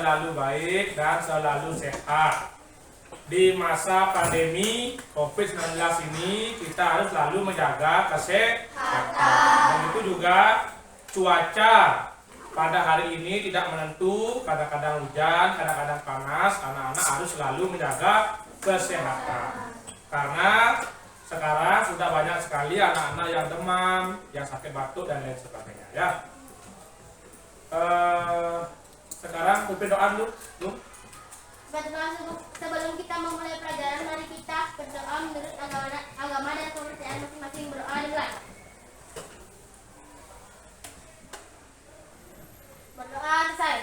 selalu baik dan selalu sehat. Di masa pandemi COVID-19 ini kita harus selalu menjaga kesehatan. Dan itu juga cuaca pada hari ini tidak menentu, kadang-kadang hujan, kadang-kadang panas. Anak-anak harus selalu menjaga kesehatan. Karena sekarang sudah banyak sekali anak-anak yang demam, yang sakit batuk dan lain sebagainya ya. Sekarang pimpin doa dulu. Sebelum kita memulai pelajaran, mari kita berdoa menurut agama dan kepercayaan masing-masing. Berdoa dimulai. Berdoa selesai.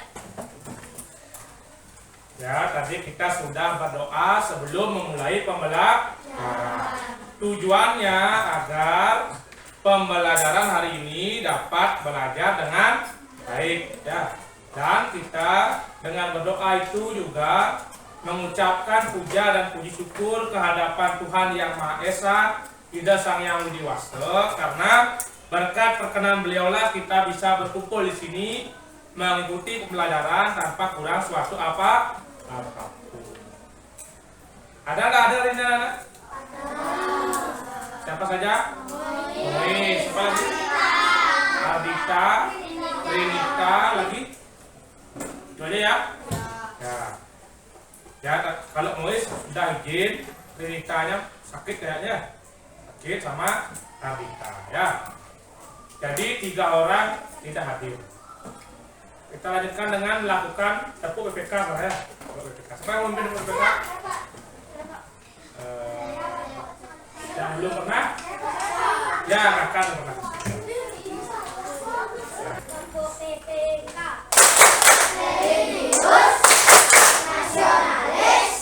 Ya, tadi kita sudah berdoa sebelum memulai pembelajaran. Tujuannya agar pembelajaran hari ini dapat belajar dengan baik ya. Dan kita dengan berdoa itu juga mengucapkan puja dan puji syukur kehadapan Tuhan Yang Maha Esa, Ida Sang Yang Widi Wasa, karena berkat perkenan beliaulah kita bisa berkumpul di sini mengikuti pembelajaran tanpa kurang suatu apapun. Ada nggak ada ini anak? Siapa saja? Mois. Siapa lagi? Ardita, Renita, lagi? Itu aja ya? Ya, kalau Mois sudah izin, Renitanya sakit kayaknya. Sakit sama Ardita ya. Jadi 3 orang tidak hadir. Kita lanjutkan dengan melakukan tepuk PPK ya. Siapa yang mau tepuk PPK? Yang belum pernah? Ya, akan pernah. Tepuk PPK. Religius, nasionalis,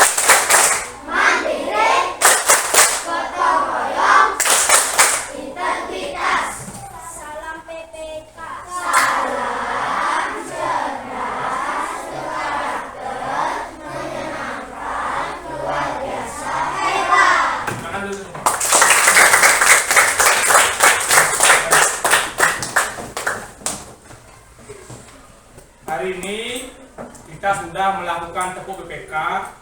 mandiri, gotong royong, integritas. Salam PPK. Salam cerdas, berkarakter, menyenangkan, luar biasa, hebat. Makan dulu semua. Hari ini kita sudah melakukan tepuk PPK,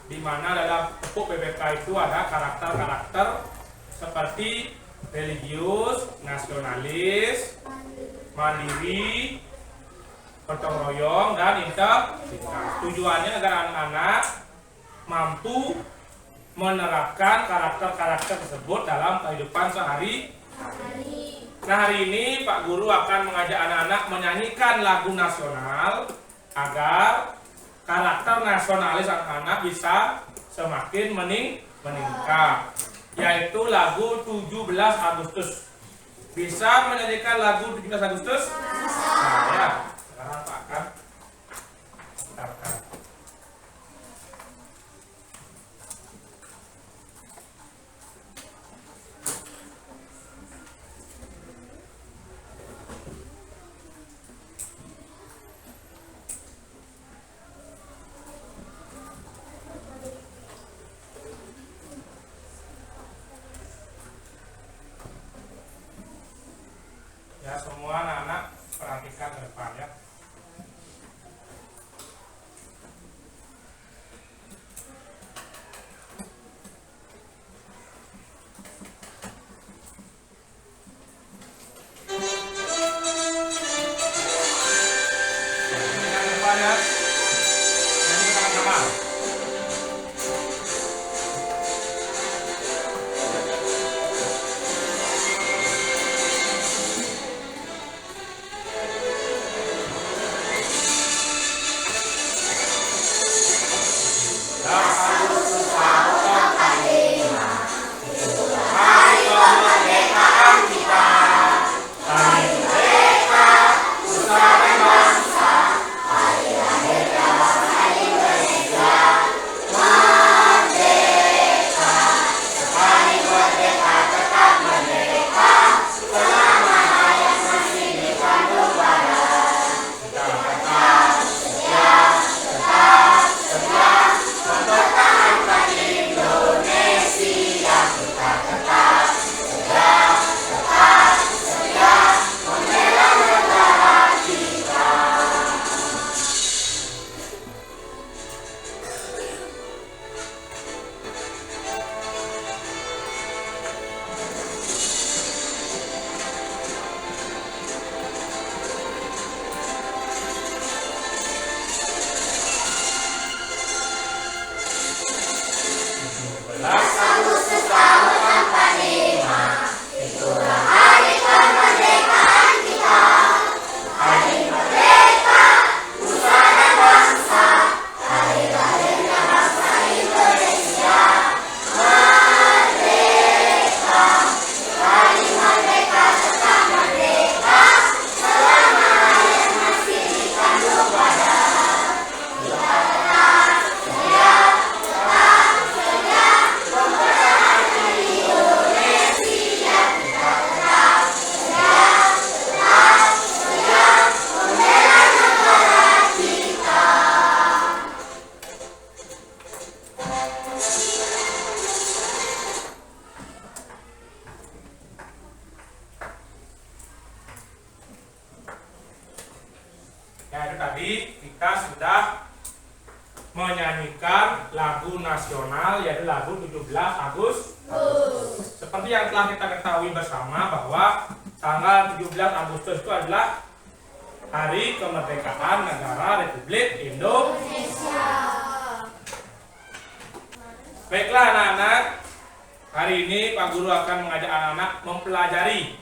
di mana dalam tepuk PPK itu ada karakter-karakter seperti religius, nasionalis, mandiri, gotong royong, dan integritas. Tujuannya agar anak-anak mampu menerapkan karakter-karakter tersebut dalam kehidupan sehari-hari. Nah, hari ini Pak Guru akan mengajak anak-anak menyanyikan lagu nasional agar karakter nasionalis anak-anak bisa semakin meningkat, yaitu lagu 17 Agustus. Bisa menyanyikan lagu 17 Agustus? Nah, ya. Sekarang Pak akan startkan. Ya, semua anak-anak perhatikan ke depan ya. tadi kita sudah menyanyikan lagu nasional yaitu lagu 17 Agustus. Seperti yang telah kita ketahui bersama bahwa tanggal 17 Agustus itu adalah Hari Kemerdekaan Negara Republik Indonesia. Baiklah anak-anak, hari ini Pak Guru akan mengajak anak-anak mempelajari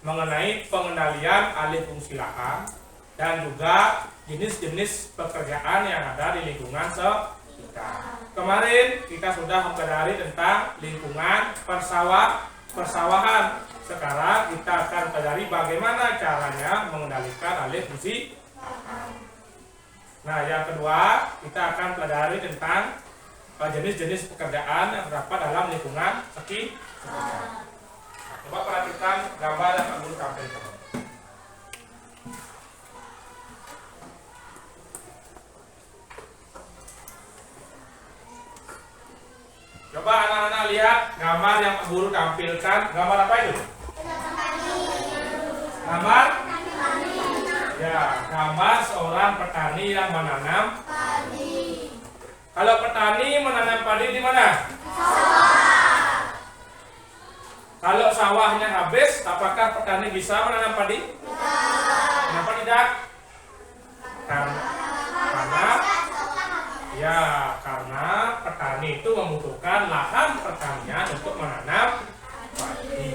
mengenai pengendalian alih fungsi lahan dan juga jenis-jenis pekerjaan yang ada di lingkungan sekitar. Kemarin kita sudah mempelajari tentang lingkungan persawahan. Sekarang kita akan pelajari bagaimana caranya mengendalikan alih fungsi lahan. Nah, yang kedua kita akan pelajari tentang jenis-jenis pekerjaan yang terdapat dalam lingkungan sekitar. Coba perhatikan gambar yang Pak Guru tampilkan. Coba anak-anak lihat gambar yang Pak Guru tampilkan. Gambar apa itu? Gambar? Ya, gambar seorang petani yang menanam padi. Kalau petani menanam padi di mana? Kalau sawahnya habis, apakah petani bisa menanam padi? Tidak. Kenapa tidak? Karena petani itu membutuhkan lahan pertanian untuk menanam padi.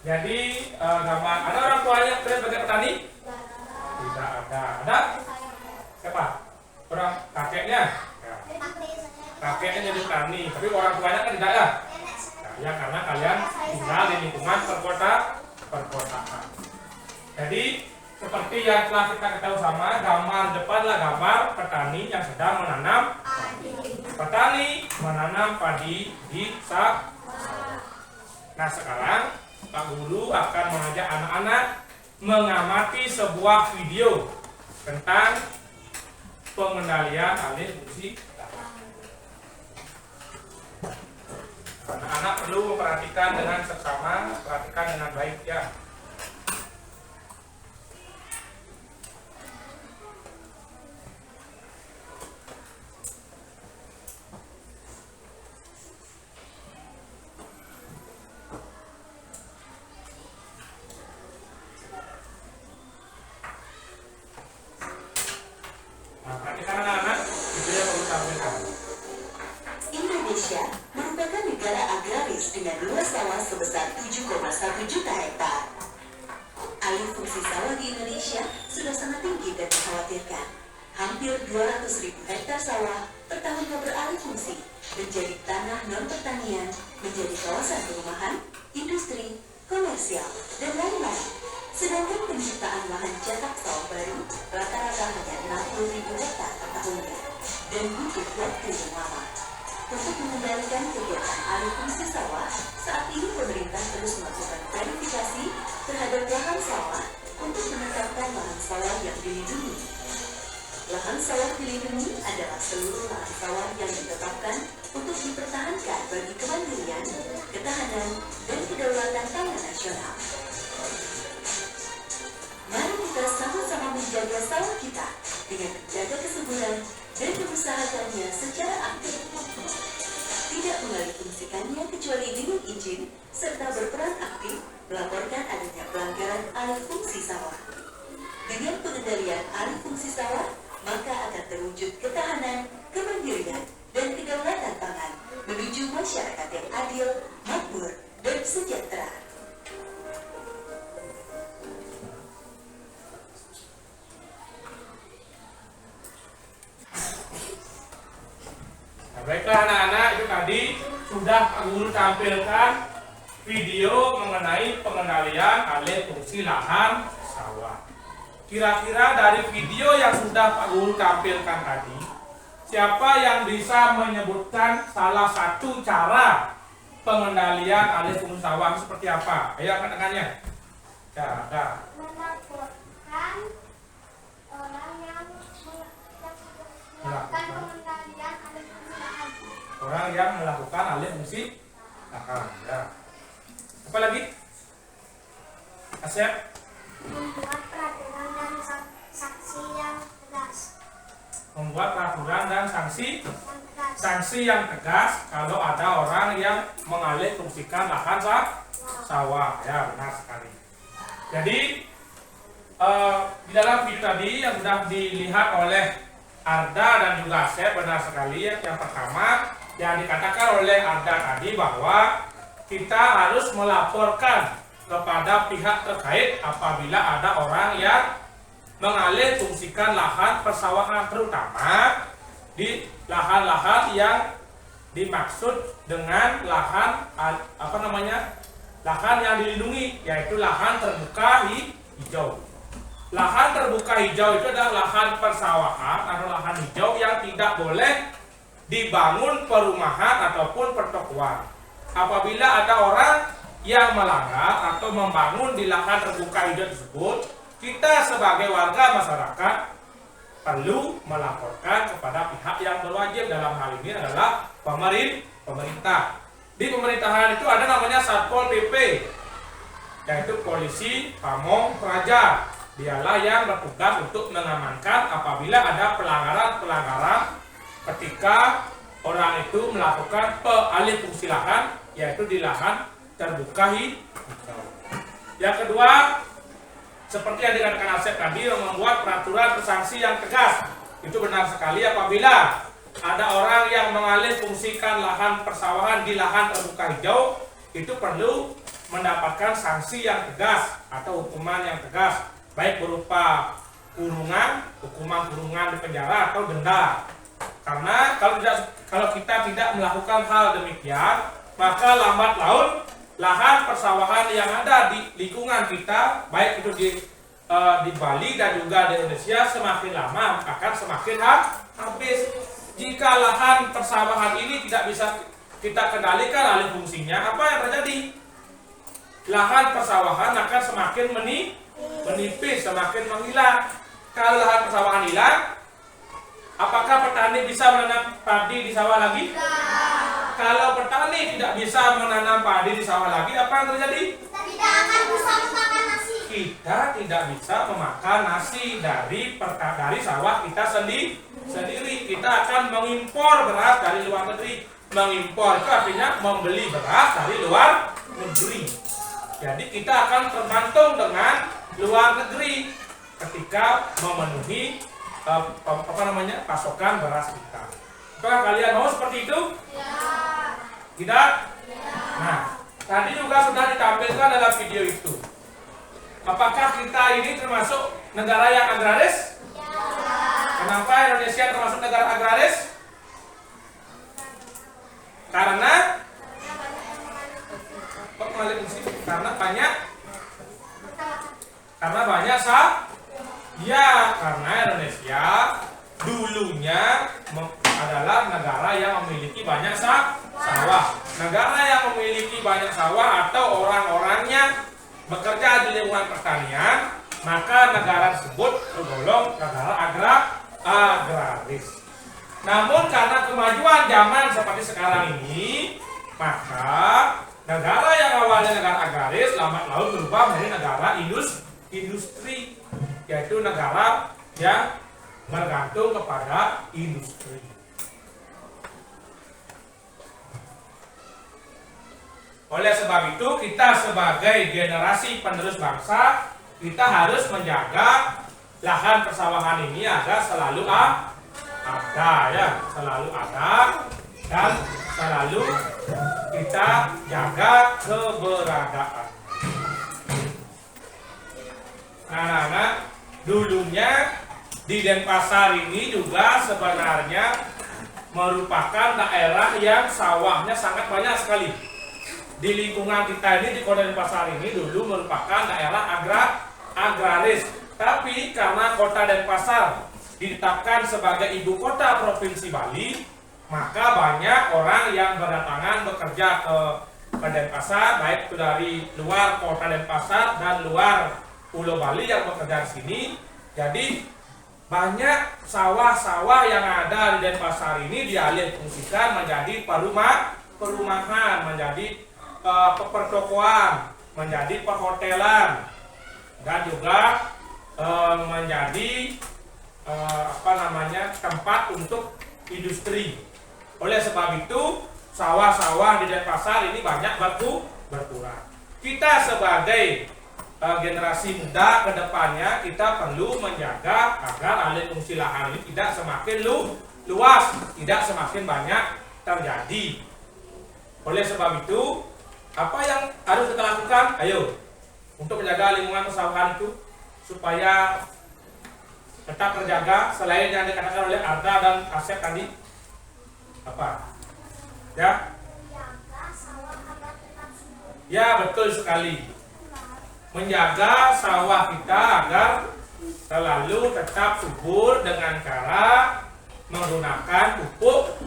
Jadi gambar ada orang tuanya sebagai petani? Tidak ada. Ada? Siapa? Orang kakeknya? Ya. Kakeknya jadi petani, tapi orang tuanya kan tidak ya? Ya karena kalian tinggal di lingkungan perkotaan. Jadi seperti yang telah kita ketahui sama, gambar depan adalah gambar petani yang sedang menanam padi. Petani menanam padi di sawah. Nah sekarang Pak Guru akan mengajak anak-anak mengamati sebuah video tentang pengendalian alih fungsi lahan. Anak-anak perlu memperhatikan dengan seksama, perhatikan dengan baik ya. Nah, perhatikan anak-anak, itu yang perlu tampilkan. Indonesia merupakan negara agraris dengan luas sawah sebesar 7,1 juta hektar. Alih fungsi sawah di Indonesia sudah sangat tinggi dan mengkhawatirkan. Hampir 200.000 hektar sawah per tahunnya beralih fungsi menjadi tanah non-pertanian, menjadi kawasan perumahan, industri, komersial, dan lain-lain. Sedangkan penciptaan lahan cetak sawah baru rata-rata hanya 60.000 hektar per tahunnya dan butuh waktu yang lama. Untuk mengendalikan kegiatan alih fungsi sawah, saat ini pemerintah terus melakukan verifikasi terhadap lahan sawah untuk menetapkan lahan sawah yang dilindungi. Lahan sawah dilindungi adalah seluruh lahan sawah yang ditetapkan untuk dipertahankan bagi kemandirian, ketahanan, dan kedaulatan pangan nasional. Mari kita sama-sama menjaga sawah kita dengan menjaga kesuburan dan mengusahakannya secara aktif. Tidak mengalihfungsikannya kecuali dengan izin, serta berperan aktif melaporkan adanya pelanggaran alih fungsi sawah. Dengan pengendalian alih fungsi sawah, maka akan terwujud ketahanan, kemandirian, dan kedaulatan pangan menuju masyarakat yang adil, makmur, dan sejahtera. Baiklah anak-anak, itu tadi sudah Pak Guru tampilkan video mengenai pengendalian alih fungsi lahan sawah. Kira-kira dari video yang sudah Pak Guru tampilkan tadi, siapa yang bisa menyebutkan salah satu cara pengendalian alih fungsi sawah seperti apa? Ayo angkat tangannya. Ya, ada. Melaporkan orang yang melakukan pengendalian alih fungsi lahan. Orang yang melakukan alih fungsi lahan. Ya. Apa lagi? Asep? Membuat peraturan dan sanksi yang membuat peraturan dan sanksi yang tegas kalau ada orang yang mengalih fungsikan lahan sawah. Ya, benar sekali. Jadi di dalam video tadi yang sudah dilihat oleh Arda dan juga Asep, benar sekali. Yang pertama yang dikatakan oleh Arda tadi bahwa kita harus melaporkan kepada pihak terkait apabila ada orang yang mengalih fungsikan lahan persawahan, terutama di lahan-lahan yang dimaksud dengan lahan lahan yang dilindungi, yaitu lahan terbuka hijau. Lahan terbuka hijau itu adalah lahan persawahan atau lahan hijau yang tidak boleh dibangun perumahan ataupun pertokoan. Apabila ada orang yang melanggar atau membangun di lahan terbuka hijau tersebut, kita sebagai warga masyarakat perlu melaporkan kepada pihak yang berwajib. Dalam hal ini adalah pemerintah. Di pemerintahan itu ada namanya Satpol PP, yaitu polisi pamong praja. Dialah yang bertugas untuk mengamankan apabila ada pelanggaran ketika orang itu melakukan alih fungsi lahan, yaitu di lahan terbuka hijau. Yang kedua, seperti yang dikatakan Asep tadi, membuat peraturan sanksi yang tegas. Itu benar sekali. Apabila ada orang yang mengalih fungsikan lahan persawahan di lahan terbuka hijau, itu perlu mendapatkan sanksi yang tegas atau hukuman yang tegas, baik berupa hukuman kurungan di penjara atau denda. Karena kalau kita tidak melakukan hal demikian, maka lambat laun lahan persawahan yang ada di lingkungan kita, baik itu di Bali dan juga di Indonesia, semakin lama akan semakin habis. Jika lahan persawahan ini tidak bisa kita kendalikan alih fungsinya, apa yang terjadi? Lahan persawahan akan semakin menipis, semakin menghilang. Kalau lahan persawahan hilang, apakah petani bisa menanam padi di sawah lagi? Kalau petani tidak bisa menanam padi di sawah lagi, apa yang terjadi? Tidak akan bisa memakan nasi. Kita tidak bisa memakan nasi dari sawah kita sendiri. Kita akan mengimpor beras dari luar negeri. Mengimpor itu artinya membeli beras dari luar negeri. Jadi kita akan tergantung dengan luar negeri ketika memenuhi pasokan beras kita. Apakah kalian mau seperti itu? Ya. Tidak? Ya. Nah, tadi juga sudah ditampilkan dalam video itu. Apakah kita ini termasuk negara yang agraris? Ya. Kenapa Indonesia termasuk negara agraris? Karena banyak karena Indonesia dulunya adalah negara yang memiliki banyak sawah. Negara yang memiliki banyak sawah atau orang-orangnya bekerja di lingkungan pertanian, maka negara tersebut tergolong negara agraris. Namun karena kemajuan zaman seperti sekarang ini, maka negara yang awalnya negara agraris lambat laun berubah menjadi negara industri, yaitu negara yang bergantung kepada industri. Oleh sebab itu, kita sebagai generasi penerus bangsa, kita harus menjaga lahan persawahan ini agar selalu ada, selalu ada, dan selalu kita jaga keberadaan. Nah, dulunya di Denpasar ini juga sebenarnya merupakan daerah yang sawahnya sangat banyak sekali. Di lingkungan kita ini, di Kota Denpasar ini dulu merupakan daerah agraris. Tapi karena Kota Denpasar ditetapkan sebagai ibu kota Provinsi Bali, maka banyak orang yang berdatangan bekerja ke Denpasar, baik itu dari luar Kota Denpasar dan luar Pulau Bali yang bekerja di sini. Jadi banyak sawah-sawah yang ada di Denpasar ini dialih fungsikan menjadi perumahan, menjadi pertokoan, menjadi perhotelan, dan juga menjadi tempat untuk industri. Oleh sebab itu sawah-sawah di Denpasar ini banyak berkurang. Kita sebagai generasi muda ke depannya kita perlu menjaga agar alih fungsi lahan ini tidak semakin luas, tidak semakin banyak terjadi. Oleh sebab itu, apa yang harus kita lakukan? Ayo, untuk menjaga lingkungan persawahan itu supaya tetap terjaga selain yang dikatakan oleh Arda dan Asep tadi. Apa? Ya? Ya, betul sekali. Menjaga sawah kita agar selalu tetap subur dengan cara menggunakan pupuk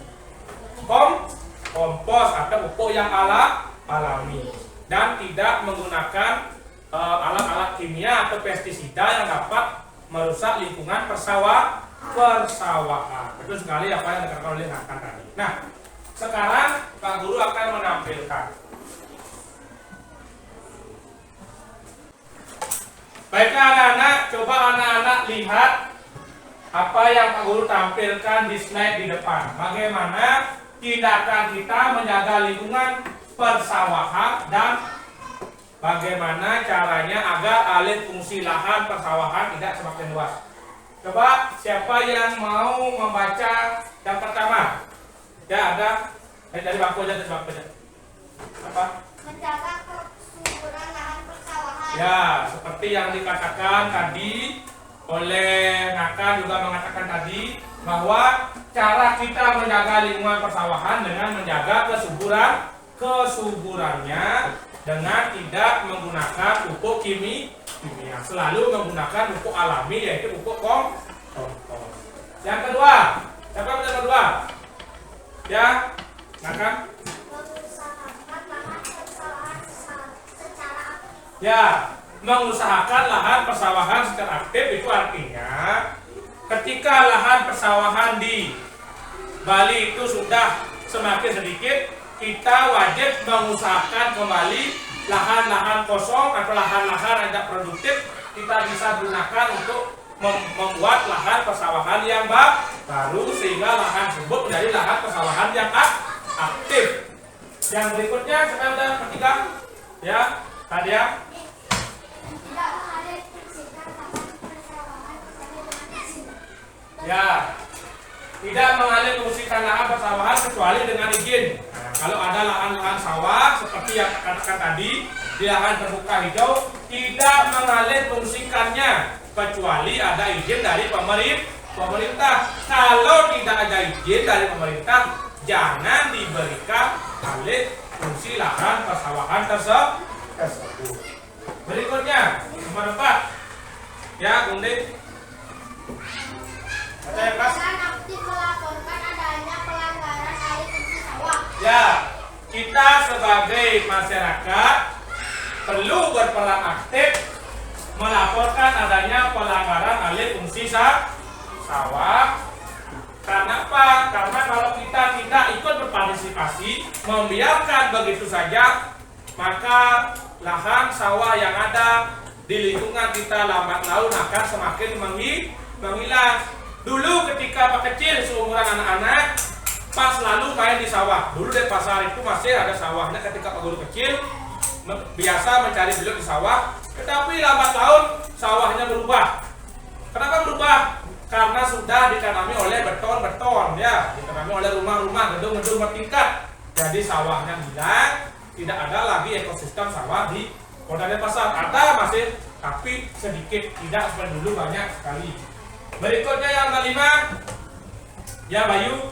kompos atau pupuk yang alami dan tidak menggunakan alat-alat kimia atau pestisida yang dapat merusak lingkungan persawahan. Betul sekali apa yang dikatakan oleh Nathan tadi. Nah, sekarang Pak Guru akan menampilkan. Baiklah anak-anak, coba anak-anak lihat apa yang Pak Guru tampilkan di slide di depan. Bagaimana tindakan kita menjaga lingkungan persawahan dan bagaimana caranya agar alih fungsi lahan persawahan tidak semakin luas. Coba siapa yang mau membaca yang pertama? Ya ada dari bangku aja, dari bangku aja. Apa? Menjaga kesuburan lahan persawahan. Ya, seperti yang dikatakan tadi oleh Naka juga mengatakan tadi bahwa cara kita menjaga lingkungan persawahan dengan menjaga kesuburannya dengan tidak menggunakan pupuk kimia, selalu menggunakan pupuk alami yaitu pupuk kompos. Yang kedua, siapa yang kedua? Ya, Naka. Mengusahakan lahan persawahan secara aktif. Ya, mengusahakan lahan persawahan secara aktif itu artinya ketika lahan persawahan di Bali itu sudah semakin sedikit, kita wajib mengusahakan kembali lahan-lahan kosong atau lahan-lahan yang tidak produktif kita bisa gunakan untuk membuat lahan persawahan yang baru sehingga lahan tersebut menjadi lahan persawahan yang aktif. Yang berikutnya saya sudah ketiga, ya, tadi ya. Tidak mengalih fungsikan lahan persawahan kecuali dengan izin. Ya, tidak mengalih fungsikan lahan persawahan kecuali dengan izin. Nah, kalau ada lahan-lahan sawah seperti yang katakan tadi di lahan terbuka hijau tidak mengalih fungsikannya kecuali ada izin dari pemerintah. Kalau tidak ada izin dari pemerintah, jangan diberikan alih fungsi lahan persawahan tersebut. Berikutnya nomor 4, ya Gundi. Baca ya Mas. Dan aktif melaporkan adanya pelanggaran alih fungsi sawah. Ya, kita sebagai masyarakat perlu berperan aktif melaporkan adanya pelanggaran alih fungsi sawah. Karena apa? Karena kalau kita tidak ikut berpartisipasi, membiarkan begitu saja, maka lahan sawah yang ada di lingkungan kita lambat laun akan semakin menghilang. Dulu ketika Pak kecil seumuran anak-anak, pas lalu main di sawah. Dulu di pasar itu masih ada sawahnya ketika Pak Guru kecil, biasa mencari belut di sawah. Tetapi lambat laun sawahnya berubah. Kenapa berubah? Karena sudah ditanami oleh beton, ya, ditanami oleh rumah-rumah, gedung-gedung bertingkat. Jadi sawahnya hilang, tidak ada lagi ekosistem sawah di Kota Denpasar. Ada masih, tapi sedikit, tidak seperti dulu banyak sekali. Berikutnya yang kelima, ya Bayu,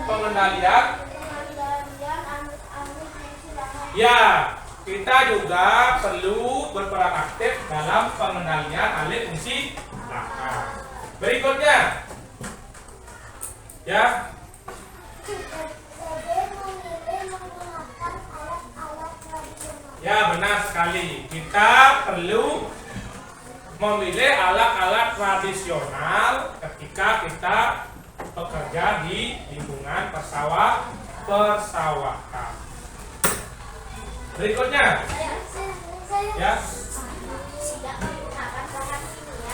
pengendalian. Ya, kita juga perlu berperan aktif dalam pengendalian alih fungsi lahan. Berikutnya, ya, ya benar sekali. Kita perlu memilih alat-alat tradisional ketika kita bekerja di lingkungan persawahan. Berikutnya, ya, Tidak menggunakan bahan kimia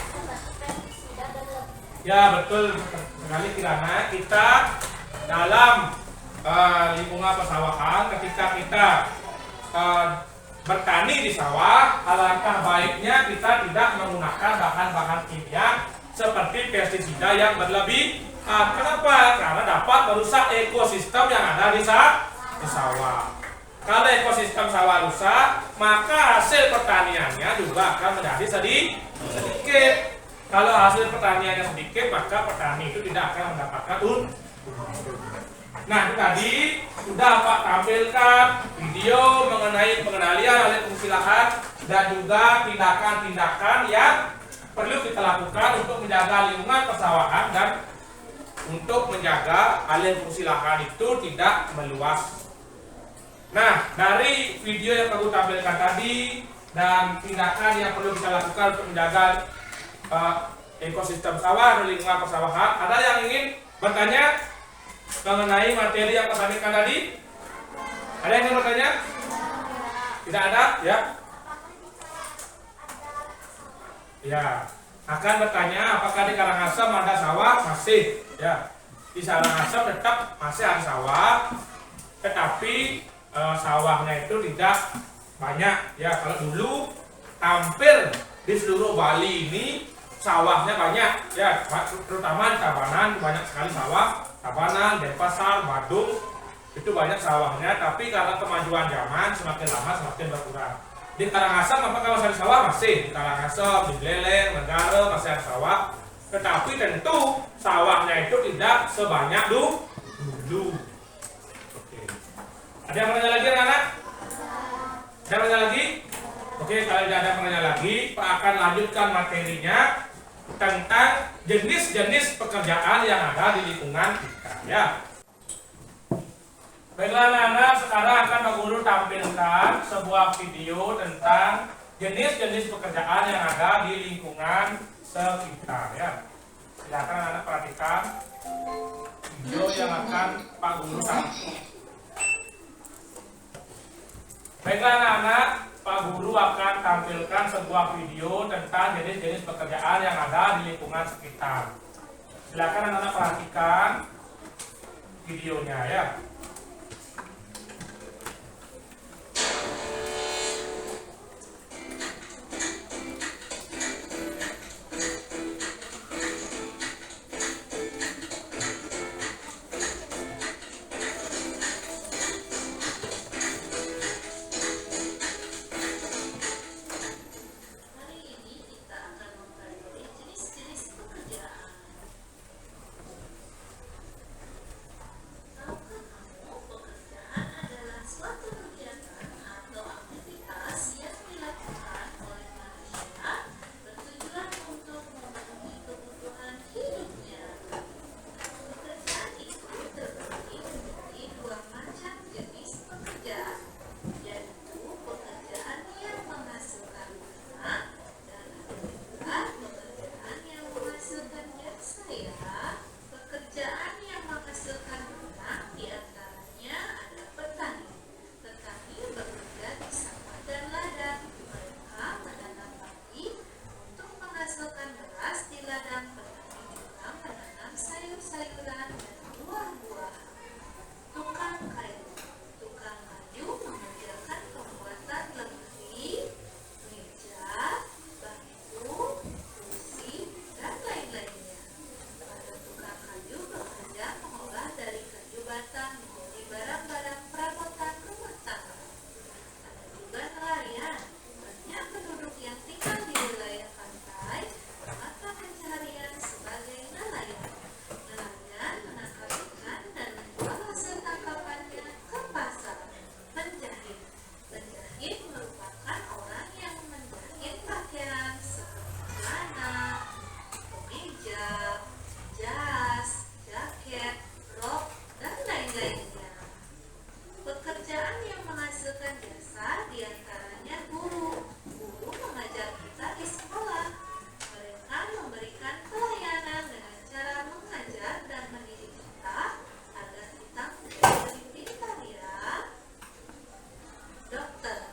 Ya betul sekali Kirana, kita dalam lingkungan persawahan ketika kita bertani di sawah, alangkah baiknya kita tidak menggunakan bahan-bahan kimia seperti pestisida yang berlebih. Kenapa? Karena dapat merusak ekosistem yang ada di sawah. Kalau ekosistem sawah rusak, maka hasil pertaniannya juga akan menjadi sedikit. Kalau hasil pertaniannya sedikit, maka petani itu tidak akan mendapatkan untung. Nah, itu tadi sudah Pak tampilkan video mengenai pengendalian alih fungsi lahan dan juga tindakan-tindakan yang perlu kita lakukan untuk menjaga lingkungan persawahan dan untuk menjaga alih fungsi lahan itu tidak meluas. Nah, dari video yang aku tampilkan tadi dan tindakan yang perlu kita lakukan untuk menjaga ekosistem sawah dan lingkungan persawahan, ada yang ingin bertanya mengenai materi yang saya sampaikan tadi? Ada yang ingin bertanya? Tidak ada? Ya. Ya. Akan bertanya apakah di Karangasem ada sawah? Masih. Ya. Di Karangasem tetap masih ada sawah, tetapi sawahnya itu tidak banyak. Ya, kalau dulu hampir di seluruh Bali ini sawahnya banyak, ya, terutama di Tabanan banyak sekali sawah. Tabanan, Denpasar, Badung itu banyak sawahnya, tapi karena kemajuan zaman semakin lama semakin berkurang. Di Karangasem apakah masih ada sawah? Masih. Di Karangasem, di Beleleng, Negara masih ada sawah, tetapi tentu sawahnya itu tidak sebanyak dulu. Oke. Ada yang bertanya lagi, anak-anak? Ada yang bertanya lagi? Oke, kalau tidak ada pertanyaan lagi, Pak akan lanjutkan materinya tentang jenis-jenis pekerjaan yang ada di lingkungan kita, ya. Baiklah anak-anak, sekarang akan Pak Guru tampilkan sebuah video tentang jenis-jenis pekerjaan yang ada di lingkungan sekitar, ya. Silakan anak-anak perhatikan video yang akan Pak Guru tampilkan. Baiklah anak-anak, Pak Guru akan tampilkan sebuah video tentang jenis-jenis pekerjaan yang ada di lingkungan sekitar. Silakan anak-anak perhatikan videonya, ya. Dokter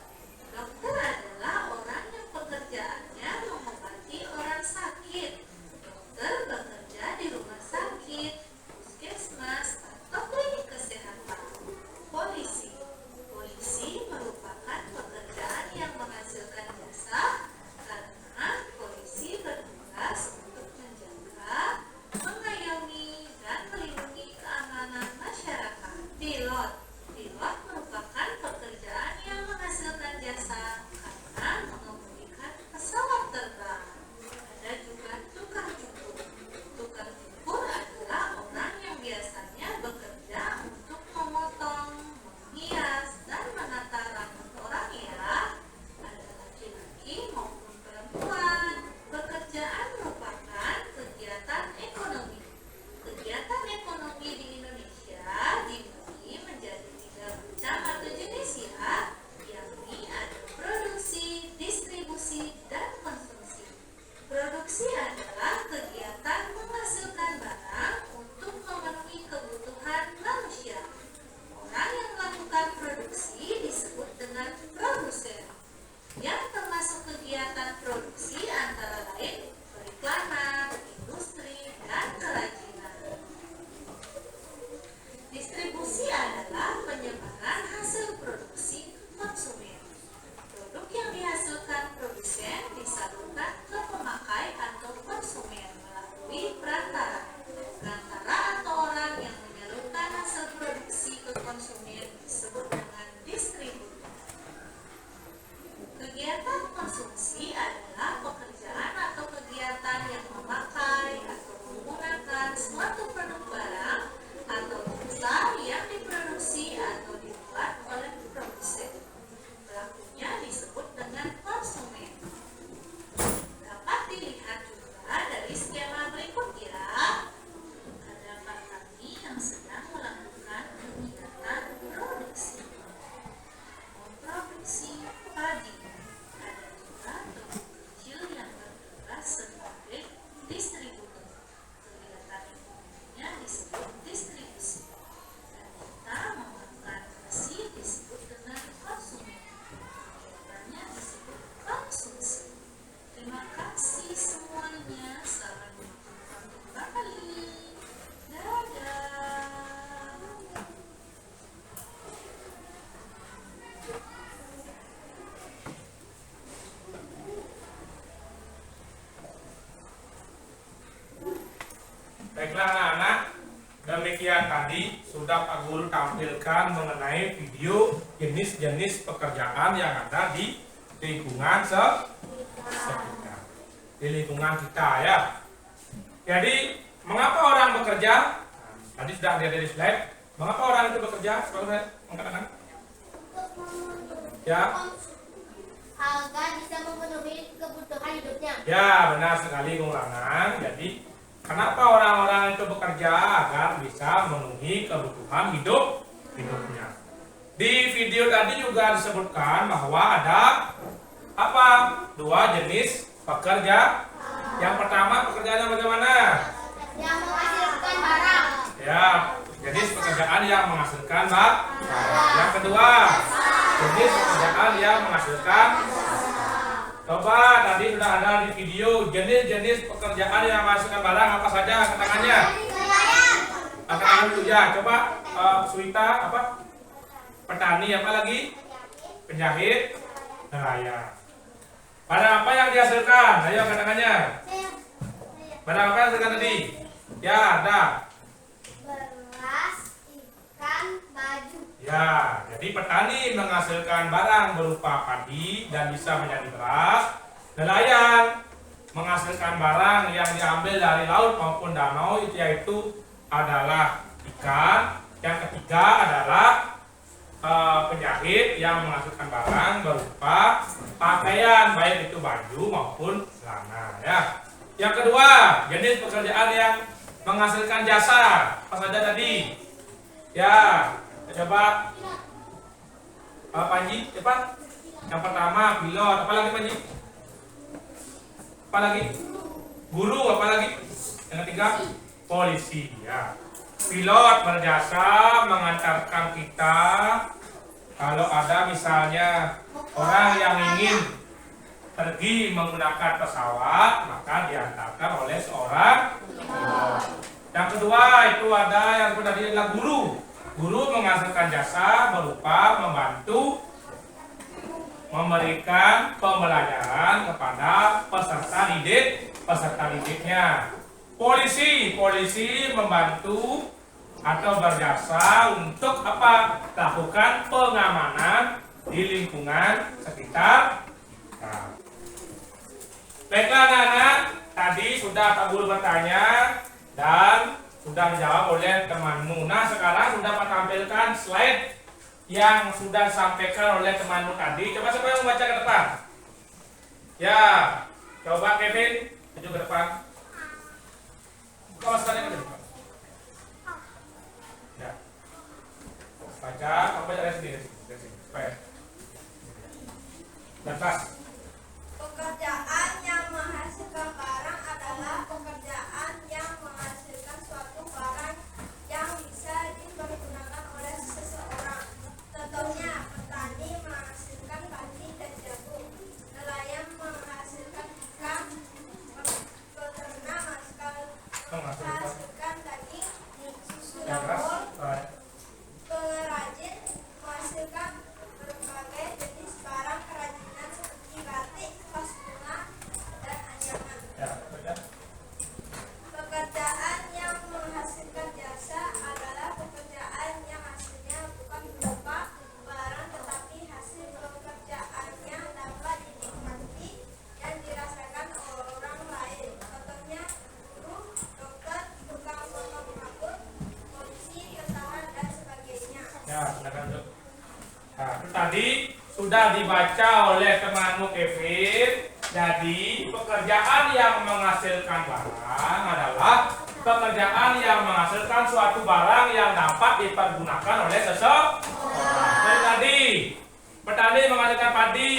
bekerja sudah Pak Guru tampilkan mengenai video jenis-jenis pekerjaan yang ada di lingkungan sekitar, di lingkungan kita ya. Jadi mengapa orang bekerja? Tadi sudah ada di slide. Mengapa orang itu bekerja? Kalau saya mengatakan, ya, agar bisa memenuhi kebutuhan hidupnya. ya benar sekali Gulangan. Jadi kenapa orang-orang itu bekerja? Agar bisa memenuhi kebutuhan hidupnya. Di video tadi juga disebutkan bahwa ada apa? Dua jenis pekerja. Yang pertama pekerjaannya bagaimana? Yang menghasilkan barang. Ya, jenis pekerjaan yang menghasilkan barang. Yang kedua, jenis pekerjaan yang menghasilkan. Coba tadi sudah ada di video jenis-jenis pekerjaan yang menghasilkan barang apa saja angkat tangannya. Angkat tangan dulu ya. Coba Suita apa? Petani apa lagi? Penjahit, nelayan. Barang apa yang dihasilkan? Ayo angkat tangannya. Barang apa yang dihasilkan tadi? Ya, ada. Beras, ikan, baju. Ya, jadi petani menghasilkan barang berupa padi dan bisa menjadi beras. Nelayan menghasilkan barang yang diambil dari laut maupun danau, yaitu adalah ikan. Yang ketiga adalah penjahit yang menghasilkan barang berupa pakaian, baik itu baju maupun celana. Ya. Yang kedua, jenis pekerjaan yang menghasilkan jasa. Apa saja tadi? Ya, coba Panji, cepat. Yang pertama pilot, apa lagi Panji? Apa lagi? Guru, apa lagi? Yang ketiga polisi. Ya, pilot berjasa mengantarkan kita kalau ada misalnya orang yang ingin pergi menggunakan pesawat, maka diantarkan oleh seorang pilot. Yang kedua itu ada yang tadi adalah guru. Guru menghasilkan jasa berupa membantu memberikan pembelajaran kepada peserta didiknya. Polisi membantu atau berjasa untuk apa? Lakukan pengamanan di lingkungan sekitar. Nah. Baiklah anak-anak, tadi sudah Pak Guru bertanya dan sudah dijawab oleh temanmu. Nah, sekarang sudah Pak tampilkan slide yang sudah disampaikan oleh temanmu tadi. Coba siapa yang membaca ke depan? Ya, coba Kevin, maju ke depan. Buka maskernya ke depan. Ya. Baca, kamu baca dari sini. Supaya. Dan pas. Pekerjaan yang menghasilkan barang adalah pekerjaan yang menghasilkan suatu barang yang bisa dipergunakan oleh seseorang. Contohnya, petani menghasilkan padi dan jagung, nelayan menghasilkan ikan, peternak menghasilkan daging, susu dapur, pengrajin menghasilkan berbagai jenis barang kerajinan seperti batik, vas bunga, dan anyaman. Pekerjaan yang menghasilkan jasa adalah pekerjaan yang hasilnya bukan berupa barang tetapi hasil pekerjaannya dapat dinikmati dan dirasakan orang lain. Contohnya guru, dokter, tukang potong rambut, polisi, tentara, dan sebagainya. Ya, silakan duduk. Nah, itu tadi sudah dibaca oleh temanmu Kevin. Jadi pekerjaan yang menghasilkan barang adalah pekerjaan yang menghasilkan suatu barang yang dapat dipergunakan oleh seseorang. Seperti tadi, petani menghasilkan padi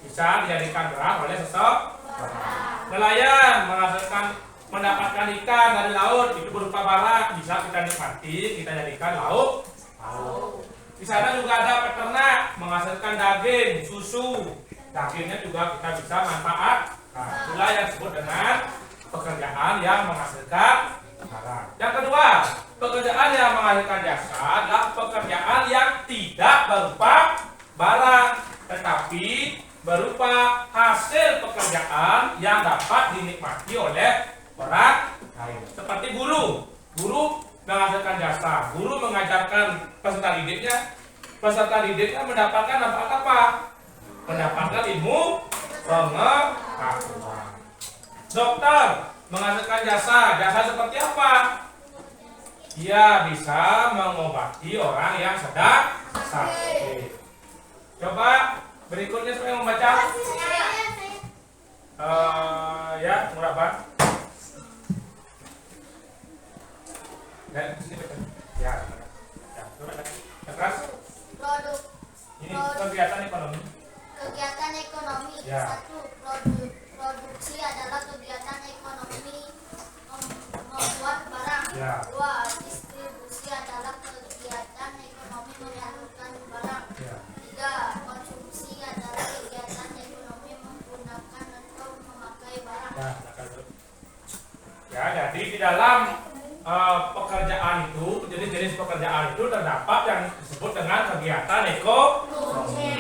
bisa dijadikan beras oleh seseorang. Nelayan mendapatkan ikan dari laut, itu berupa barang, bisa kita nikmati, kita jadikan lauk. Di sana juga ada peternak menghasilkan daging, susu. Dagingnya juga kita bisa manfaat. Nah, itulah yang disebut dengan pekerjaan yang menghasilkan barang. Yang kedua, pekerjaan yang menghasilkan jasa adalah pekerjaan yang tidak berupa barang, tetapi berupa hasil pekerjaan yang dapat dinikmati oleh orang lain. Seperti guru menghasilkan jasa. Guru mengajar didiknya? Peserta didiknya mendapatkan apa? Mendapatkan ilmu pengetahuan. Dokter menghasilkan jasa seperti apa? Dia bisa mengobati orang yang sedang sakit. Coba berikutnya saya membaca. Ya, muraban. Ya, terus Produk. ini kegiatan ekonomi. Kegiatan ekonomi. Ya. 1. Produksi adalah kegiatan ekonomi membuat barang. Ya. 2. Distribusi adalah kegiatan ekonomi menyalurkan barang. Ya. 3. Konsumsi adalah kegiatan ekonomi menggunakan atau memakai barang. Ya, jadi di dalam pekerjaan itu, jenis pekerjaan itu terdapat yang disebut dengan kegiatan ekonomi.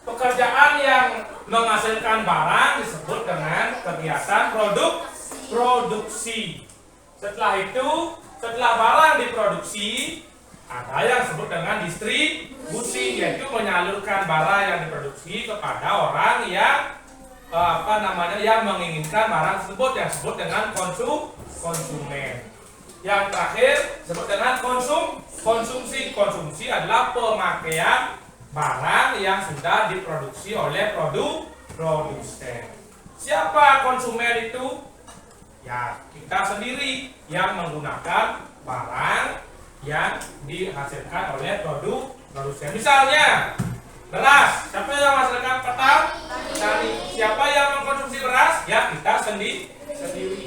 Pekerjaan yang menghasilkan barang disebut dengan kegiatan produksi. Setelah itu, setelah barang diproduksi, ada yang disebut dengan distribusi, yaitu menyalurkan barang yang diproduksi kepada orang yang yang menginginkan barang tersebut, yang disebut dengan konsumen. Yang terakhir disebut dengan konsumsi. Konsumsi adalah pemakaian barang yang sudah diproduksi oleh produsen. Siapa konsumen itu? Ya, kita sendiri yang menggunakan barang yang dihasilkan oleh produsen. Misalnya beras, siapa yang menghasilkan petani? Siapa yang mengkonsumsi beras? Ya, kita sendiri.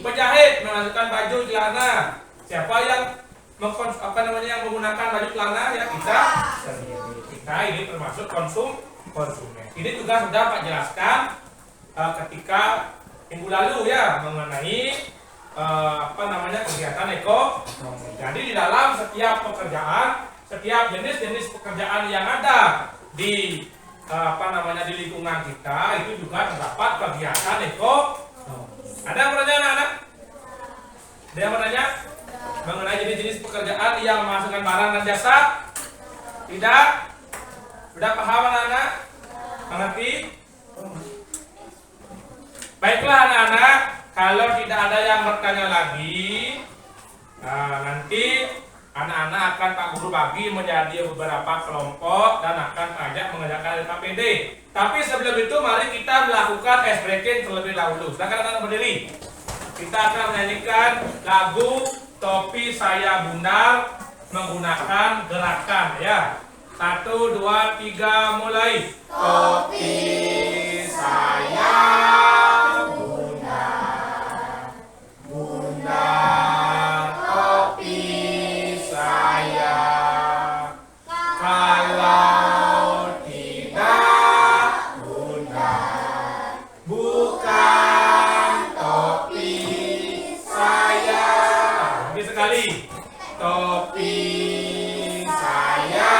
Penjahit menghasilkan baju celana. Siapa yang menggunakan baju celana? Ya, kita sendiri. Kita ini termasuk konsumen. Ini juga sudah Pak jelaskan ketika minggu lalu ya mengenai kegiatan ekonomi. Jadi di dalam setiap pekerjaan, setiap jenis pekerjaan yang ada di di lingkungan kita itu juga terdapat kegiatan ekonomi. Ada yang bertanya anak-anak? Ada yang bertanya mengenai jenis-jenis pekerjaan yang menghasilkan barang dan jasa? Tidak? Sudah paham anak-anak? Mengerti? Baiklah anak-anak, kalau tidak ada yang bertanya lagi, nanti anak-anak akan Pak Guru bagi menjadi beberapa kelompok dan akan ajak mengerjakan LKPD. Tapi sebelum itu mari kita melakukan ice breaking terlebih dahulu. Silakan anak-anak berdiri. Kita akan menyanyikan lagu Topi Saya Bundar menggunakan gerakan ya. 1, 2, 3 mulai. Topi saya bundar, bundar topi saya. Kalau tidak bundar, bukan topi saya. Lagi sekali. Topi saya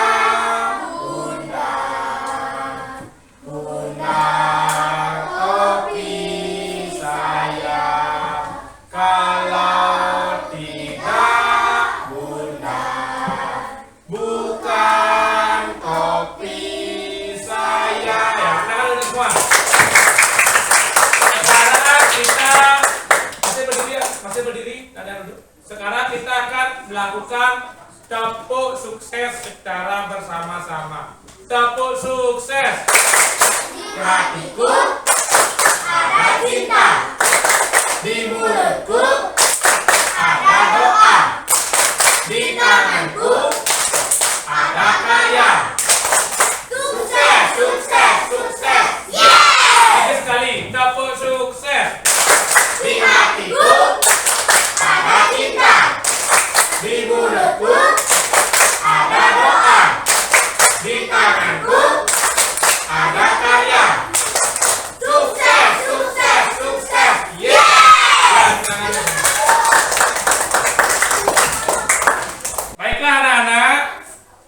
bundar, bundar topi saya. Kalau tidak bundar, bukan topi saya. Ya, tangan dulu semua. Sekarang kita masih berdiri, ada duduk. Sekarang kita akan melakukan tepuk sukses secara bersama-sama. Tepuk sukses. Di hatiku ada cinta, di mulutku ada doa, di tanganku ada karya. Sukses, sukses, sukses. Lagi sekali, tepuk sukses. Di hatiku ada cinta, di mulutku ada doa, di tanganku ada karya. Sukses, sukses, sukses. Baiklah anak-anak,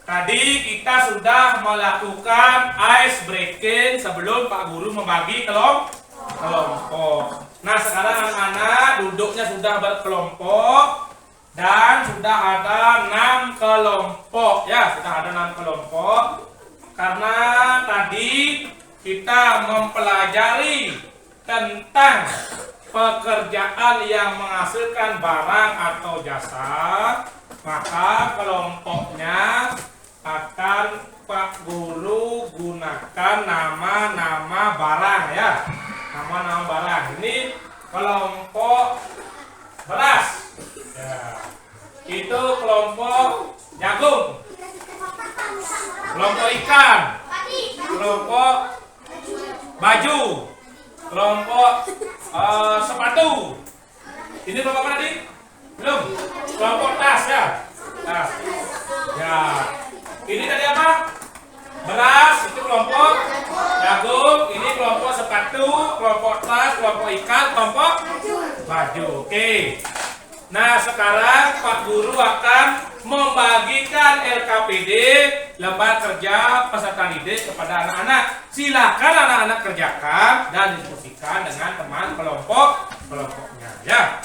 tadi kita sudah melakukan ice breaking sebelum Pak Guru membagi kelompok. Nah sekarang anak-anak duduknya sudah berkelompok Dan sudah ada 6 kelompok ya, sudah ada 6 kelompok. Karena tadi kita mempelajari tentang pekerjaan yang menghasilkan barang atau jasa, maka kelompoknya akan Pak Guru gunakan nama-nama barang ya, nama-nama barang. Ini kelompok beras ya. Itu kelompok jagung, kelompok ikan, kelompok baju, kelompok sepatu. Ini kelompok apa tadi? Belum. Kelompok tas ya. Tas. Ya. Ini tadi apa? Beras, itu kelompok jagung. Ini kelompok sepatu, kelompok tas, kelompok ikan, kelompok baju. Oke. Nah, sekarang Pak Guru akan membagikan LKPD, lembar kerja peserta didik, kepada anak-anak. Silakan anak-anak kerjakan dan diskusikan dengan teman kelompoknya ya.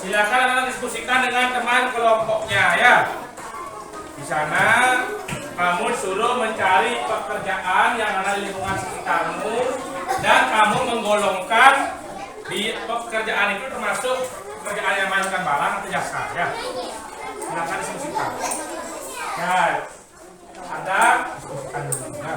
Silakan anak-anak diskusikan dengan teman kelompoknya ya. Di sana kamu suruh mencari pekerjaan yang ada di lingkungan sekitarmu dan kamu menggolongkan di pekerjaan itu termasuk pekerjaan yang menghasilkan barang atau jasa ya. Silakan diskusikan. Ya, Anda diskusikan dulu ya.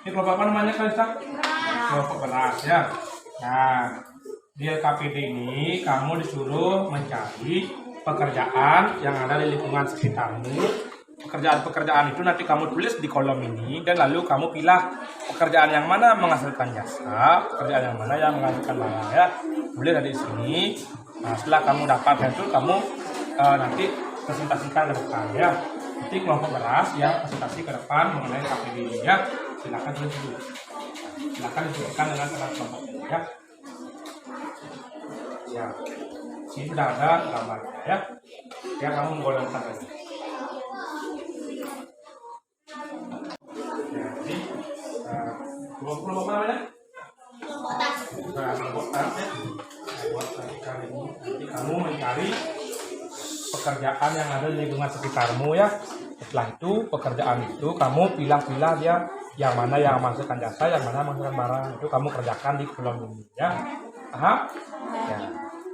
Ini kelompok apa namanya Kalista? Kelompok beras ya. Nah, di LKPD ini kamu disuruh mencari pekerjaan yang ada di lingkungan sekitarmu. Pekerjaan-pekerjaan itu nanti kamu tulis di kolom ini dan lalu kamu pilih pekerjaan yang mana menghasilkan jasa, pekerjaan yang mana yang menghasilkan barang ya. Boleh dari sini. Nah, setelah kamu dapat itu kamu nanti presentasikan ke depan ya. Nanti kelompok beras ya presentasi ke depan mengenai KPD ini ya. Silakan tulis dulu. Silakan disesuaikan dengan kelompok ini ya. Ya, sini sudah ada gambarnya ya. Ya kamu menggolongkan aja. Ya, jadi kelompok apa namanya? Nah, kelompok tas ya. Buat kali ini nanti kamu mencari pekerjaan yang ada di lingkungan sekitarmu ya. Setelah itu pekerjaan itu kamu pilih-pilih dia yang mana yang menghasilkan jasa, yang mana menghasilkan barang itu kamu kerjakan di kolom ini ya. Paham? Ya.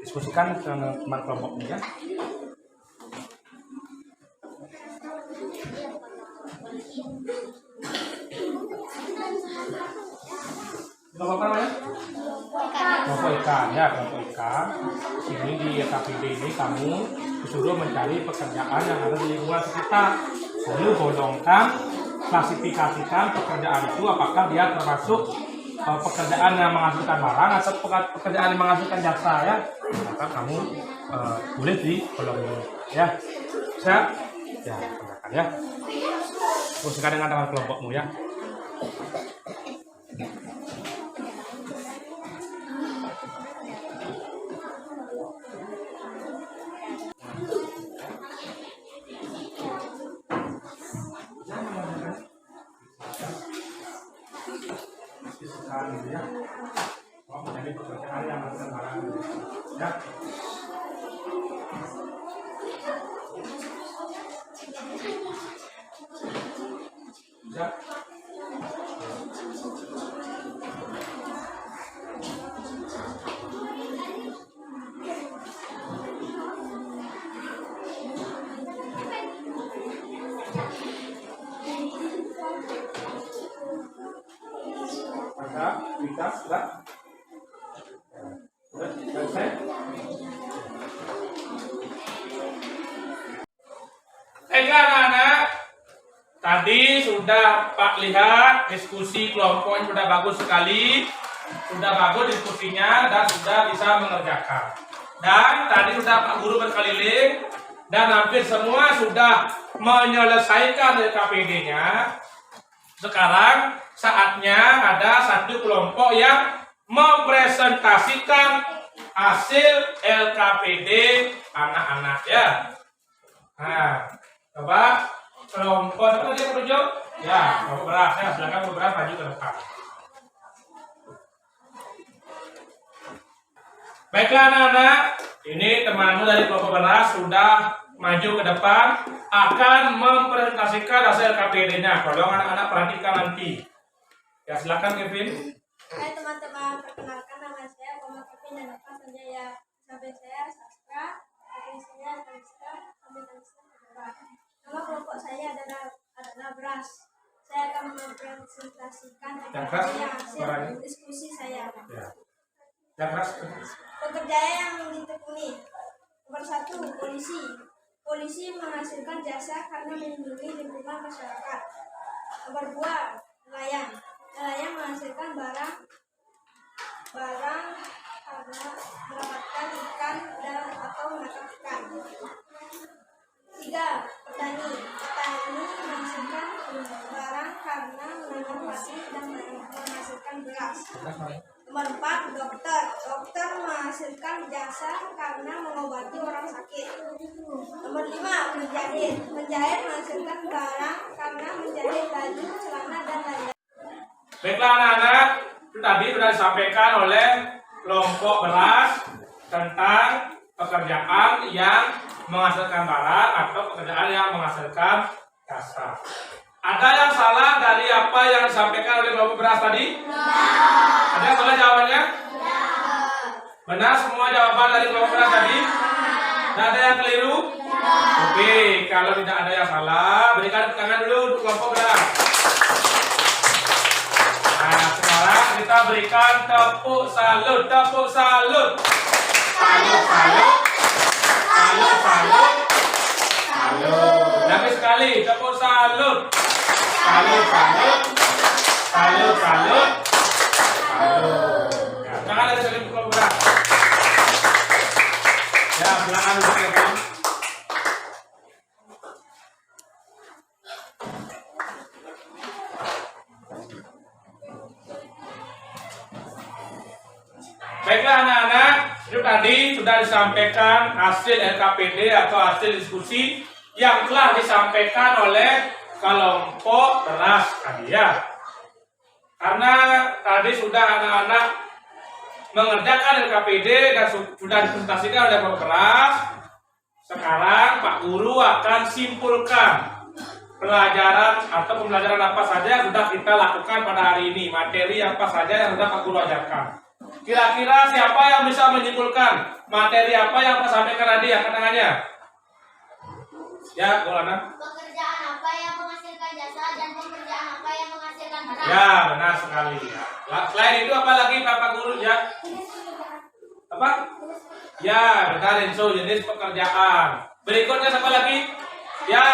Diskusikan dengan teman kelompoknya ya. Kelompok apa namanya? Kelompok ikan ya, kelompok ikan. Sini di KPD ini kamu disuruh mencari pekerjaan yang ada di lingkungan sekitar. Lalu golongkan, klasifikasikan pekerjaan itu apakah dia termasuk pekerjaan yang menghasilkan barang atau pekerjaan yang menghasilkan jasa ya. Maka kamu tulis di kolom ini ya. Bisa? Ya, kerjakan ya. Diskusikan dengan teman kelompokmu ya. Ya. Oh, menjadi pekerjaan yang menghasilkan barang ya. Ya. Bisa, sudah. Selesai. Anak-anak, tadi sudah Pak lihat diskusi kelompoknya sudah bagus sekali, sudah bagus diskusinya dan sudah bisa mengerjakan. Dan tadi sudah Pak Guru berkeliling dan hampir semua sudah menyelesaikan LKPD-nya. Sekarang saatnya ada satu kelompok yang mempresentasikan hasil LKPD anak-anak ya. Nah, coba kelompok apa tadi yang tunjuk? Ya, kelompok beras ya. Silakan kelompok beras maju ke depan. Baiklah anak-anak, ini temanmu dari kelompok beras sudah maju ke depan akan mempresentasikan hasil LKPD-nya. Tolong anak-anak perhatikan nanti. Ya silakan Kevin. Hai teman-teman, perkenalkan nama saya Muhammad Kevin dan apa Sanjaya. Sampai saya Sastra, sampai saya Kalista, sampai Kalista Beras. Nama kelompok saya adalah beras. Saya akan mempresentasikan hasil diskusi saya. Ya. Yang keras. Pekerjaan yang ditekuni. Nomor 1, polisi. Polisi menghasilkan jasa karena melindungi lingkungan masyarakat. Nomor 2, nelayan. Nelayan menghasilkan barang karena mendapatkan ikan dan atau menangkap ikan. 3, petani. Petani menghasilkan barang karena menanam padi dan menghasilkan beras. Nomor 4, dokter. Dokter menghasilkan jasa karena mengobati orang sakit. Nomor 5, penjahit. Penjahit menghasilkan barang karena menjahit baju, celana, dan lain-lain. Baiklah anak-anak, itu tadi sudah disampaikan oleh kelompok beras tentang pekerjaan yang menghasilkan barang atau pekerjaan yang menghasilkan jasa. Ada yang salah dari apa yang disampaikan oleh kelompok beras tadi? Ada yang salah jawabannya? Benar semua jawaban dari kelompok beras tadi? Tidak ada yang keliru? Oke, kalau tidak ada yang salah, berikan tangan dulu untuk kelompok beras. kita berikan tepuk salut, tepuk salut. Salut, salut. Salut, salut. Salut. Lagi sekali, tepuk salut. Salut, salut. Salut, salut. Salut. Ya, tangan lagi sekali pukul berat. Ya, silakan duduk ya, Bang. Baiklah anak-anak, itu tadi sudah disampaikan hasil LKPD atau hasil diskusi yang telah disampaikan oleh kelompok beras tadi ya. Karena tadi sudah anak-anak mengerjakan LKPD dan sudah dipresentasikan oleh kelompok beras, sekarang Pak Guru akan simpulkan pelajaran atau pembelajaran apa saja yang sudah kita lakukan pada hari ini, materi apa saja yang sudah Pak Guru ajarkan. Kira-kira siapa yang bisa menyimpulkan materi apa yang Pak sampaikan tadi? Angkat tangannya. Ya, Golana. Pekerjaan apa yang menghasilkan jasa dan pekerjaan apa yang menghasilkan barang? Ya, benar sekali. Ya. Selain itu apa lagi Pak Guru ya? Apa? Ya, benar Enso, jenis pekerjaan. Berikutnya siapa lagi? Ya,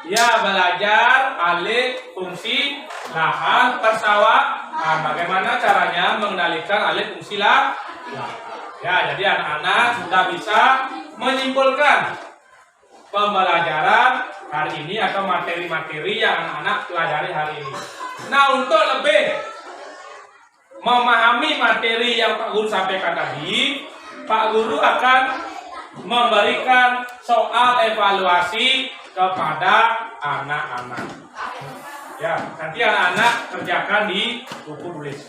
Ya, belajar alih fungsi lahan persawahan. Bagaimana caranya mengendalikan alih fungsi lahan? Ya, jadi anak-anak sudah bisa menyimpulkan pembelajaran hari ini atau materi-materi yang anak-anak pelajari hari ini. Nah, untuk lebih memahami materi yang Pak Guru sampaikan tadi, Pak Guru akan memberikan soal evaluasi kepada anak-anak. Ya, nanti anak-anak kerjakan di buku tulis.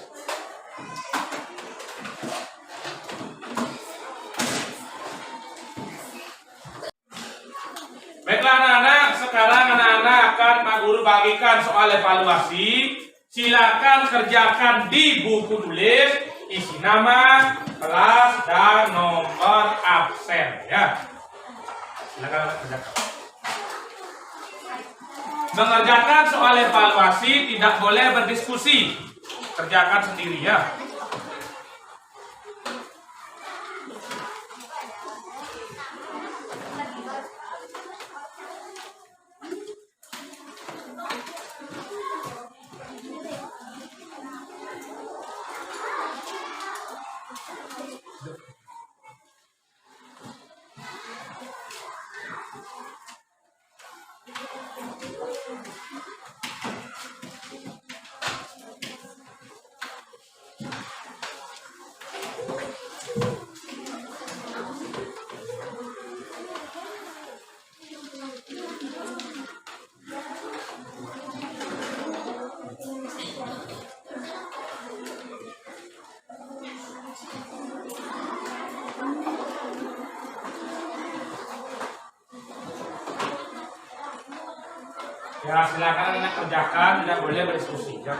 Baiklah anak-anak, sekarang anak-anak akan Pak Guru bagikan soal evaluasi. Silakan kerjakan di buku tulis, isi nama, kelas, dan nomor absen. Ya, silakan kerjakan. Mengerjakan soal evaluasi tidak boleh berdiskusi. Kerjakan sendiri ya. Ya, silakan anak kerjakan, tidak boleh berdiskusi ya.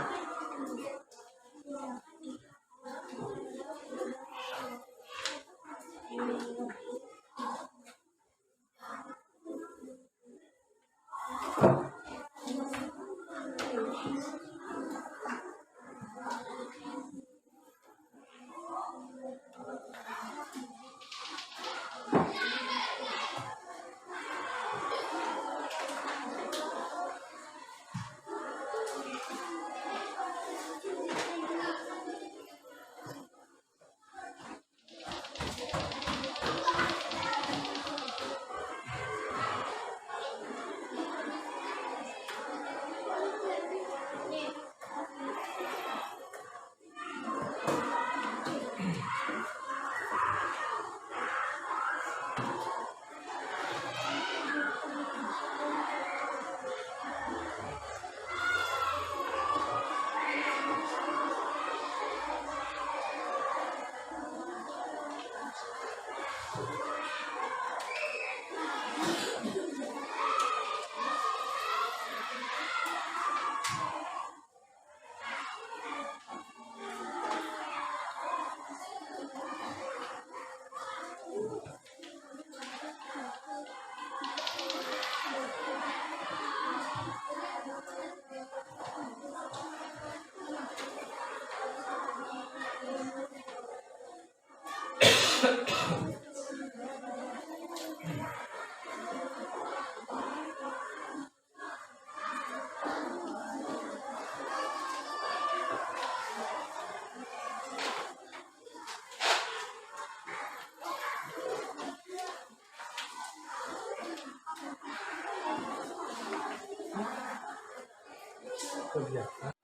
kegiatan.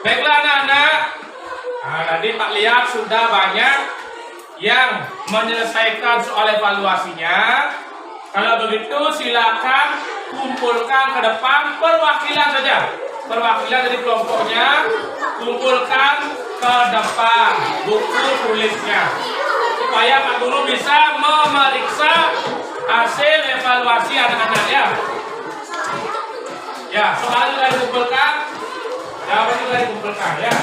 Baiklah anak-anak, nah, tadi Pak lihat sudah banyak yang menyelesaikan soal evaluasinya. Kalau begitu silakan kumpulkan ke depan perwakilan saja. Perwakilan dari kelompoknya kumpulkan ke depan buku tulisnya. Supaya Pak Guru bisa memeriksa hasil evaluasi anak-anak ya. Ya, soal sudah dikumpulkan. Jawaban juga dikumpulkan ya.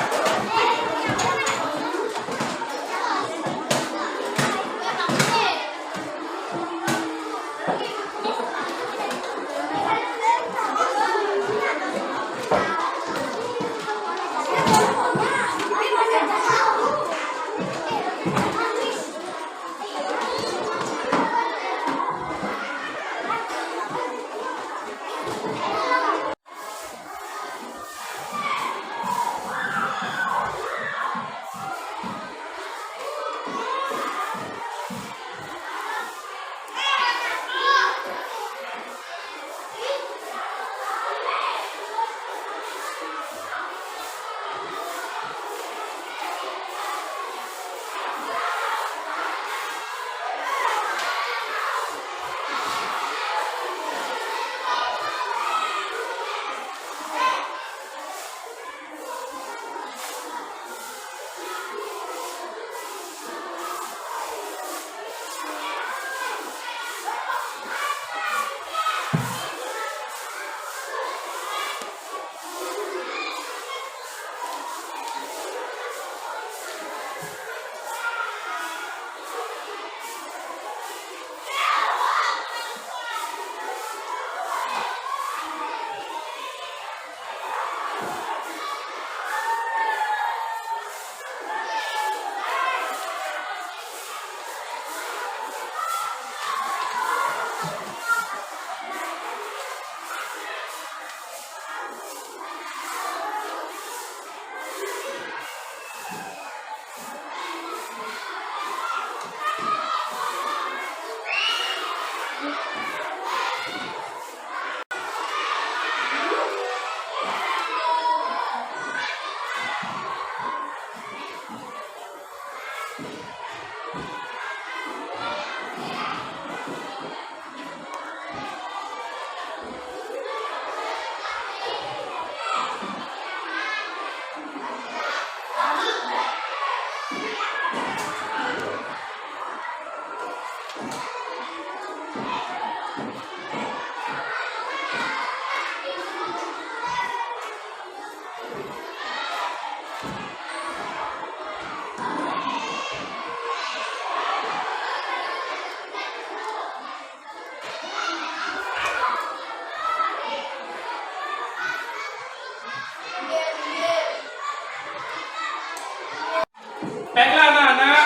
Baiklah anak-anak,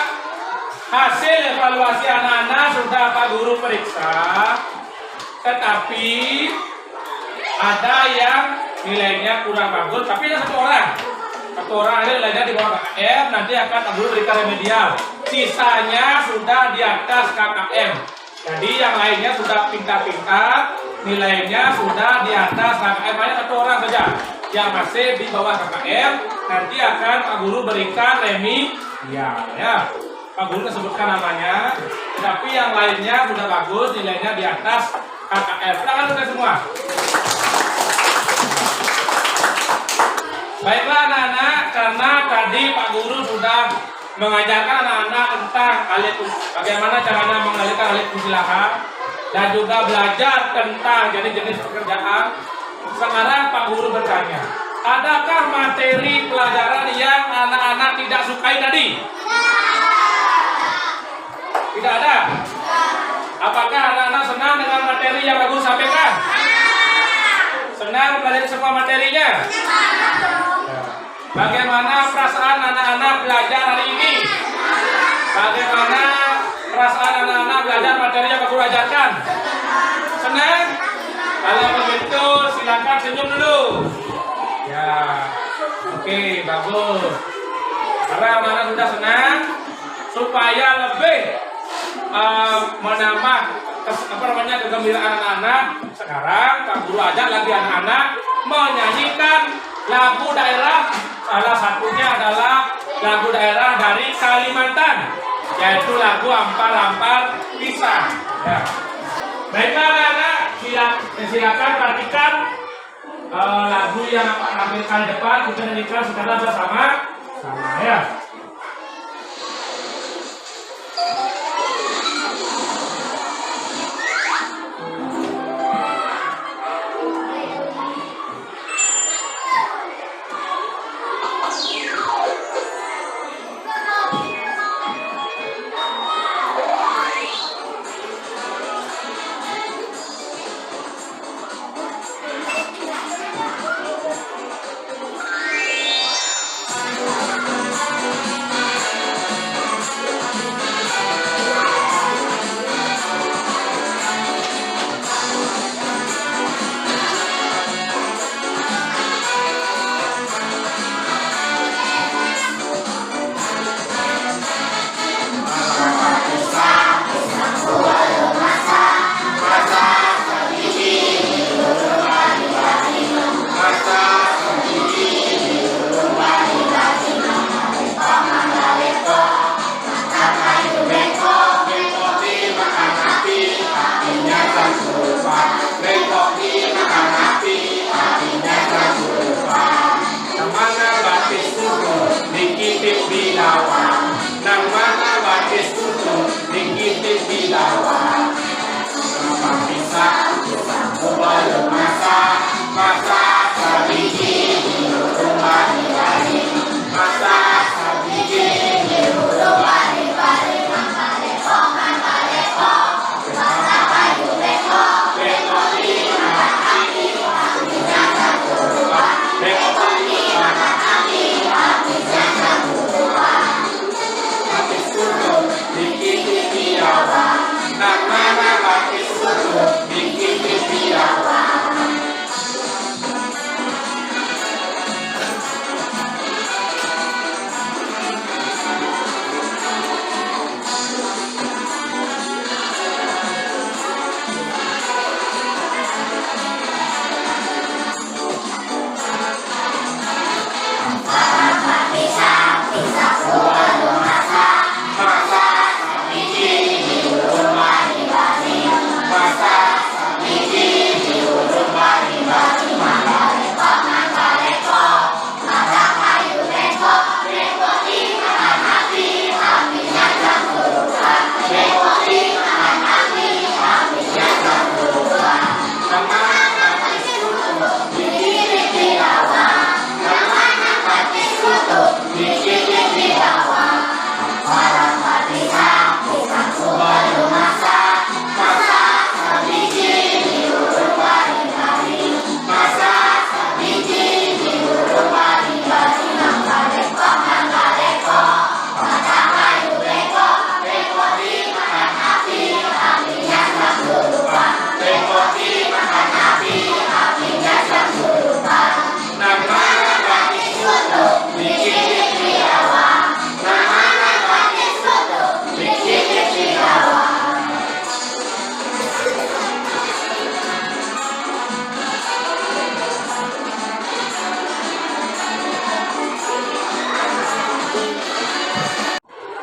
hasil evaluasi anak-anak sudah Pak Guru periksa, tetapi ada yang nilainya kurang bagus, tapi ada satu orang ada nilainya di bawah KKM, nanti akan Pak Guru berikan remedial. Sisanya sudah di atas KKM. Jadi yang lainnya sudah pintar-pintar, nilainya sudah di atas KKM, hanya satu orang saja yang masih di bawah KKM, nanti akan Pak Guru berikan remedial. Ya, Pak Guru sebutkan namanya, tapi yang lainnya sudah bagus, nilainya di atas KKM. Silakan sudah semua. Baiklah anak-anak, karena tadi Pak Guru sudah mengajarkan anak-anak tentang bagaimana caranya mengalihkan alih fungsi lahan. dan juga belajar tentang jenis-jenis pekerjaan. Sekarang Pak Guru bertanya, adakah materi pelajaran yang anak-anak tidak sukai tadi? Tidak ada? Apakah anak-anak senang dengan materi yang Pak Guru sampaikan? Senang belajar semua materinya? Bagaimana perasaan anak-anak belajar hari ini? Bagaimana perasaan anak-anak belajar materi yang Pak Guru ajarkan? Senang? Kalau begitu silakan senyum dulu. Ya, oke, bagus. Karena anak-anak sudah senang, supaya lebih menambah kegembiraan anak-anak. Sekarang Pak Guru ajak lagi anak-anak menyanyikan lagu daerah. Salah satunya adalah lagu daerah dari Kalimantan, yaitu lagu Ampar-Ampar Pisang. Ya. Baiklah anak-anak, silakan perhatikan lagu yang tampilkan depan, kita nyanyikan secara bersama. Ya.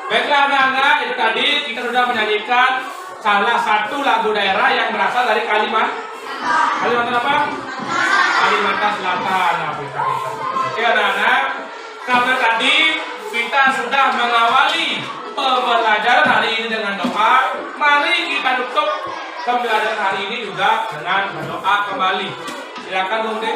Baiklah anak-anak, itu tadi kita sudah menyanyikan salah satu lagu daerah yang berasal dari Kalimantan apa? Kalimantan Selatan. Oke anak-anak, karena tadi kita sudah mengawali pembelajaran hari ini dengan doa, mari kita tutup pembelajaran hari ini juga dengan berdoa kembali. Silakan Bung De.